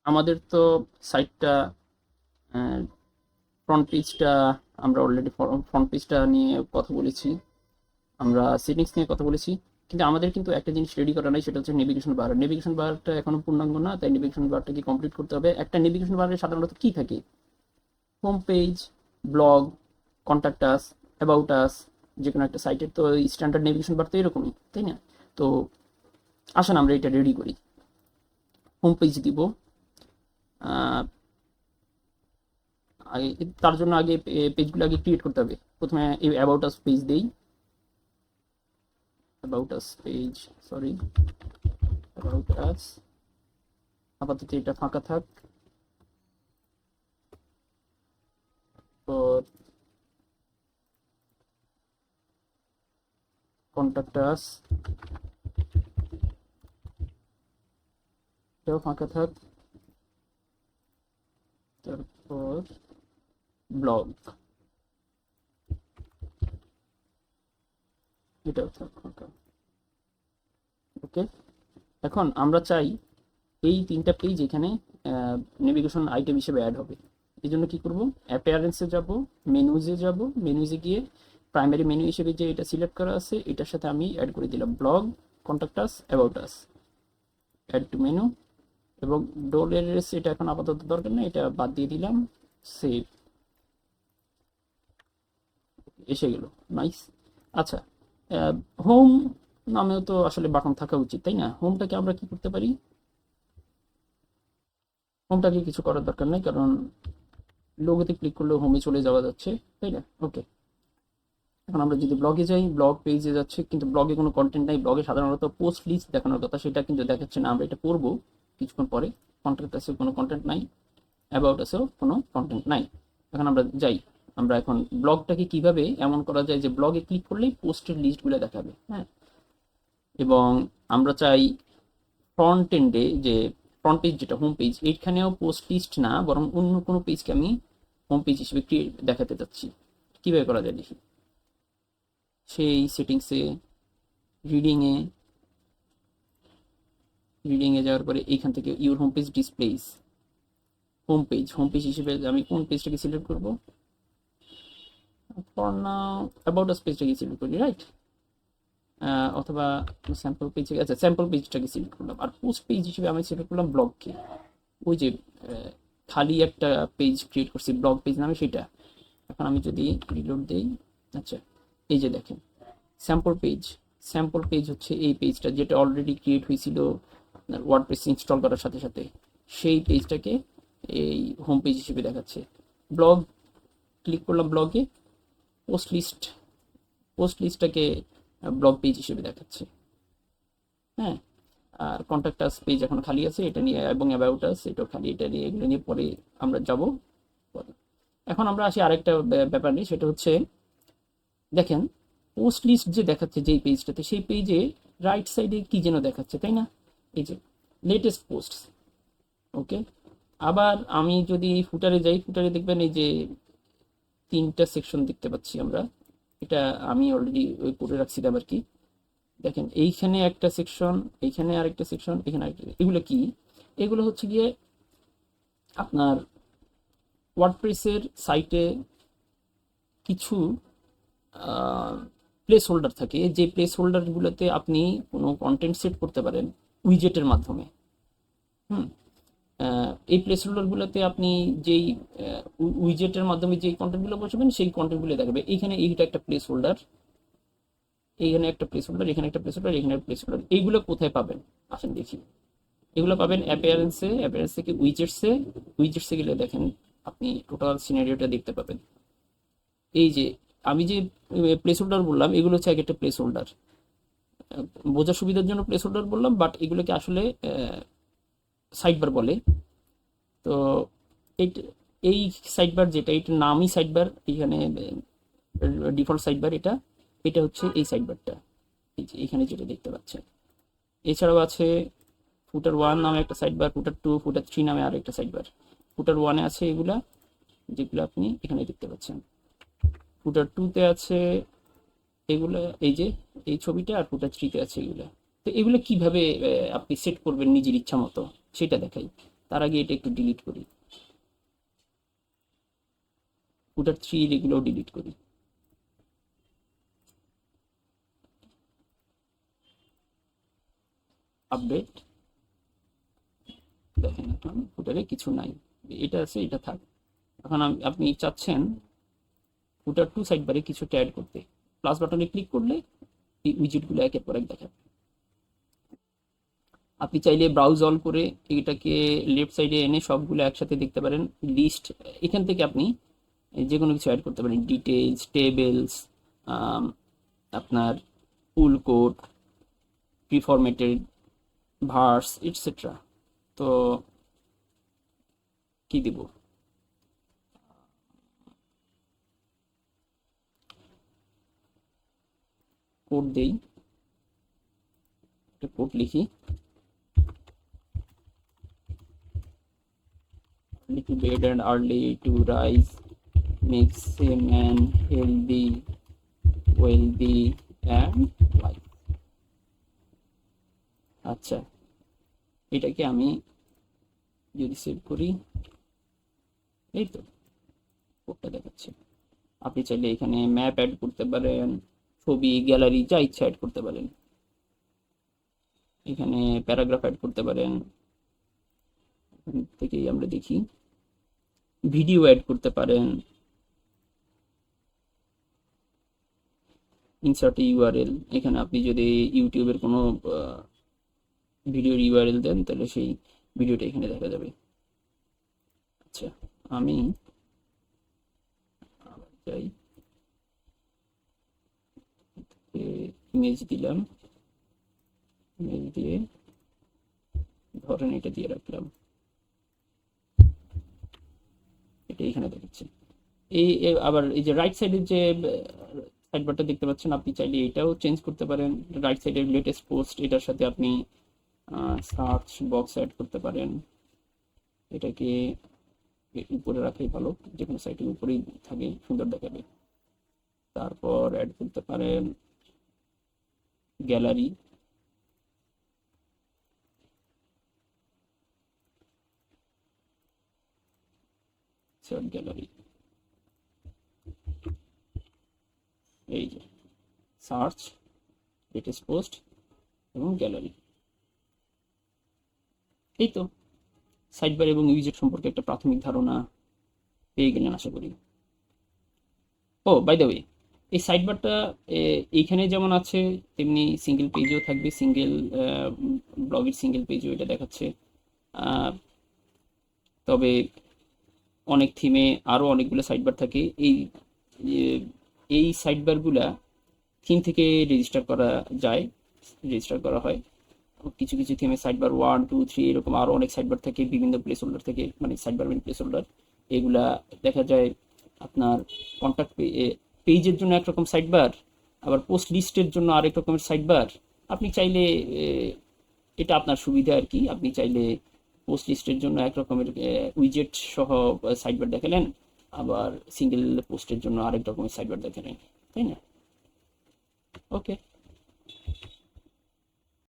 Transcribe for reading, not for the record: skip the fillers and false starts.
আমাদের তো সাইটটা ফ্রন্ট পেজটা আমরা অলরেডি ফ্রন্ট পেজটা নিয়ে কথা বলেছি, আমরা সেটিংস নিয়ে কথা বলেছি, কিন্তু আমাদের কিন্তু একটা জিনিস রেডি করা নাই, সেটা হচ্ছে নেভিগেশন বার। নেভিগেশন বারটা এখনো পূর্ণাঙ্গ না, তাই নেভিগেশন বারটাকে কমপ্লিট করতে হবে। একটা নেভিগেশন বারে সাধারণত কি থাকে? Home page, blog, contact us, about আস। যে কোনো একটা সাইটের তো স্ট্যান্ডার্ড নেভিগেশন বার তো এরকমই, তাই না? তো আসেন আমরা এটা রেডি করি। হোম পেজ দিব। তার জন্য আগে পেজগুলো আগে ক্রিয়েট করতে হবে। প্রথমে এই অ্যাবাউট আস পেজ দেই। About us page, sorry, about us. আপাতত এটা ফাঁকা থাক। তো কন্ট্যাক্ট আস, এটাও ফাঁকা থাক। তারপর ব্লগ, এটাও থাক ফাঁকা। ওকে, এখন আমরা চাই এই তিনটা পেজ এখানে নেভিগেশন আইটেম হিসেবে অ্যাড হবে। এই জন্য কী করবো? অ্যাপিয়ারেন্সে যাব, মেনুজে যাব, মেনুজে গিয়ে প্রাইমারি মেনু হিসেবে যে এটা সিলেক্ট করা আছে এটার সাথে আমি অ্যাড করে দিলাম blog, contact us, about us, add to menu. এবং ডোলের এটা এখন আপাতত দরকার নেই, এটা বাদ দিয়ে দিলাম। সেভ, এসে গেল। নাইস। আচ্ছা, হোম নামেও তো আসলে বাটন থাকা উচিত, তাই না? হোমটাকে আমরা কি করতে পারি? হোমটাকে কিছু করার দরকার নেই, কারণ লোগোতে ক্লিক করলে হোমে চলে যাওয়া যাচ্ছে, তাই না? ওকে, এখন আমরা যদি ব্লগে যাই, ব্লগ পেজে যাচ্ছে, কিন্তু ব্লগে কোনো কন্টেন্ট নাই। ব্লগে সাধারণত পোস্ট লিস্ট দেখানোর কথা, সেটা কিন্তু দেখাচ্ছে না। আমরা এটা করবো কিছুক্ষণ পরে। কন্টেন্ট আছে, কোনো কন্টেন্ট নাই। অ্যাবাউট আছেও কোনো কন্টেন্ট নাই। এখন আমরা যাই, আমরা এখন ব্লগটাকে কিভাবে এমন করা যায় যে ব্লগে ক্লিক করলেই পোস্টের লিস্টগুলো দেখাবে, হ্যাঁ। এবং আমরা চাই ফ্রন্ট এন্ডে যে ফ্রন্ট পেজ, যেটা হোম পেজ, এইখানেও পোস্ট লিস্ট না, বরং অন্য কোনো পেজকে আমি হোম পেজ হিসেবে দেখাতে চাচ্ছি। কীভাবে করা যায় দেখি। সেই সেটিংসে, রিডিংয়ে, রিডিংয়ে যাওয়ার পরে এইখান থেকে your home page displace, home page হিসেবে আমি কোন পেজটাকে সিলেক্ট করবো? ফর নাও অ্যাবাউট আস পেজটাকে সিলেক্ট করি, রাইট? অথবা স্যাম্পল পেজ, আচ্ছা স্যাম্পল পেজটাকে সিলেক্ট করলাম। আর পোস্ট পেজ হিসেবে আমি সিলেক্ট করলাম ব্লগকে, ওই যে খালি একটা পেজ ক্রিয়েট করছি ব্লগ পেজ নামে, সেটা। এখন আমি যদি রিলোড দিই, আচ্ছা, এই যে দেখেন স্যাম্পল পেজ। স্যাম্পল পেজ হচ্ছে এই পেজটা, যেটা অলরেডি ক্রিয়েট হয়েছিল ওয়ার্ডপ্রেস ইনস্টল করার সাথে সাথে। সেই পেজটাকে এই হোম পেজ হিসেবে দেখাচ্ছে। ব্লগ, ক্লিক করলাম ব্লগে, পোস্ট লিস্ট, পোস্ট লিস্টটাকে ব্লগ পেজ হিসেবে দেখাচ্ছে, হ্যাঁ। আর কন্ট্যাক্ট আস পেজ এখন খালি আছে, এটা নিয়ে, এবং অ্যাবাউট আস এটাও খালি, এটা নিয়ে, এগুলো নিয়ে পরে আমরা যাব পরে। এখন আমরা আসি আরেকটা ব্যাপার নিয়ে, সেটা হচ্ছে দেখেন পোস্ট লিস্ট যে দেখাচ্ছে যেই পেজটাতে, সেই পেজে রাইট সাইডে কি যেন দেখাচ্ছে, তাই না? এই যে লেটেস্ট পোস্ট। ওকে, আবার আমি যদি ফুটারে যাই, ফুটারে দেখবেন এই যে তিনটা সেকশন দেখতে পাচ্ছি আমরা। এটা আমি অলরেডি ওই করে রাখছিলাম আর কি। দেখেন এইখানে একটা সেকশন, এইখানে আরেকটা সেকশন, এখানে আরেকটা। এগুলো কি? এগুলো হচ্ছে গিয়ে আপনার ওয়ার্ডপ্রেসের সাইটে কিছু প্লেস হোল্ডার থাকে, যে প্লেস হোল্ডারগুলোতে আপনি কোনো কন্টেন্ট সেট করতে পারেন উইজেটের মাধ্যমে। হুম, এই প্লেস হোল্ডারগুলোতে আপনি যেই উইজেটের মাধ্যমে যেই কন্টেন্টগুলো বসাবেন সেই কন্টেন্টগুলো দেখাবে। এইখানে এইটা একটা প্লেস হোল্ডার, এইখানে একটা প্লেস হোল্ডার, এখানে একটা প্লেস হোল্ডার, এখানে একটা প্লেস হোল্ডার। এইগুলো কোথায় পাবেন আসেন দেখি। এগুলো পাবেন অ্যাপিয়ারেন্সে, অ্যাপিয়ারেন্স থেকে উইজেটসে, উইজেটসে গেলে দেখেন আপনি টোটাল সিনারিওটা দেখতে পাবেন। এই যে আমি যে প্লেস হোল্ডার বললাম, এগুলো হচ্ছে এক একটা প্লেস হোল্ডার। বোঝার সুবিধার জন্য প্লেস হোল্ডার বললাম, বাট এগুলোকে আসলে সাইড বার বলে। তো এই সাইড বার যেটা, এটার নামই সাইড বার, এখানে ডিফল্ট সাইড বার এটা। এটা হচ্ছে এই সাইড বারটা, এই যে এখানে যেটা দেখতে পাচ্ছেন। এছাড়াও আছে ফুটার ওয়ান নামে একটা সাইড বার, ফুটার টু, ফুটার থ্রি নামে আর একটা সাইড বার। ফুটার ওয়ানে আছে এগুলা, যেগুলো আপনি এখানে দেখতে পাচ্ছেন। ফুটার টুতে আছে এগুলো, এই যে এই ছবিটা, আর ফুটার থ্রিতে আছে এগুলো। তো এগুলো কিভাবে আপনি সেট করবেন নিজের ইচ্ছা মতো সেটা দেখাই। তার আগে এটা একটু ডিলিট করি, ফুটার 3 এগুলোও ডিলিট করি। আপডেট, দেখেন এখন ফুটারে কিছু নাই, এটা আছে, এটা থাক। এখন আপনি চাচ্ছেন ফুটার 2 সাইড বারে কিছু অ্যাড করতে, প্লাস বাটনে ক্লিক করলে এই উইজেটগুলো একের পর এক দেখাবে। আপনি চাইলে ব্রাউজ অল করে এটাকে লেফট সাইডে এনে সবগুলো একসাথে দেখতে পারেন। লিস্ট, এখান থেকে আপনি যে কোনো কিছু অ্যাড করতে পারেন, ডিটেলস, টেবিলস, আপনার পুল কোড, প্রিফরমেটেড ভার্স, এটসেট্রা। তো কি দিব, কোড দেই, একটা কোড লিখি, early to bed and early to rise makes a man healthy, wealthy and wise। আচ্ছা, এটাকে আমি যদি সেভ করি, এই তো কোডটা দেখাচ্ছে। আপনি চাইলে এখানে ম্যাপ অ্যাড করতে পারেন, ছবি, গ্যালারি, যা ইচ্ছা অ্যাড করতে পারেন। এখানে প্যারাগ্রাফ অ্যাড করতে পারেন, এখান থেকেই আমরা দেখি। ভিডিও অ্যাড করতে পারেন, ইনসার্ট ইউআরএল, এখানে আপনি যদি ইউটিউবের কোনো ভিডিওর ইউআরএল দেন তাহলে সেই ভিডিওটা এখানে দেখা যাবে। আচ্ছা, আমি যাই, ইমেজ দিলাম, ইমেজ দিয়ে ধরেন এটা দিয়ে রাখলাম, এটা এখানে দেখাচ্ছে। এই আবার এই যে রাইট সাইডের যে সাইড বারটা দেখতে পাচ্ছেন, আপনি চাইলে এটাও চেঞ্জ করতে পারেন। রাইট সাইডের লেটেস্ট পোস্ট, এটার সাথে আপনি সার্চ বক্স অ্যাড করতে পারেন। এটাকে উপরে রাখাই ভালো, যে কোনো সাইটের উপরেই থাকে, সুন্দর দেখাবে। তারপর অ্যাড করতে পারেন গ্যালারি, গ্যালারি, এই যে সার্চ, লেটেস্ট পোস্ট এবং গ্যালারি। এই তো সাইড বার এবং উইজেট সম্পর্কে একটা প্রাথমিক ধারণা পেয়ে গেলেন আশা করি। ও বাই দ্য ওয়ে, এই সাইড বারটা এইখানে যেমন আছে তেমনি সিঙ্গেল পেজেও থাকবে, সিঙ্গেল ব্লগের সিঙ্গেল পেজও এটা দেখাচ্ছে। তবে অনেক থিমে আরও অনেকগুলো সাইড বার থাকে। এই সাইড বারগুলা থিম থেকে রেজিস্টার করা যায়, রেজিস্টার করা হয়। কিছু কিছু থিমে সাইড বার 1, 2, 3 এরকম আরও অনেক সাইড বার থাকে, বিভিন্ন প্লেস হোল্ডার থেকে, মানে সাইড বার প্লেস হোল্ডার। এগুলা দেখা যায় আপনার কন্ট্যাক্ট পেজের জন্য একরকম সাইড বার, আবার পোস্ট লিস্টের জন্য আরেক রকমের সাইড বার। আপনি চাইলে এটা আপনার সুবিধা আর কি, আপনি চাইলে পোস্ট লিস্টের জন্য এক রকমের উইজেট সহ সাইড বার দেখালেন, আবার সিঙ্গেল পোস্টের জন্য আরেক রকমের সাইড বার দেখালেন, তাই না? ওকে।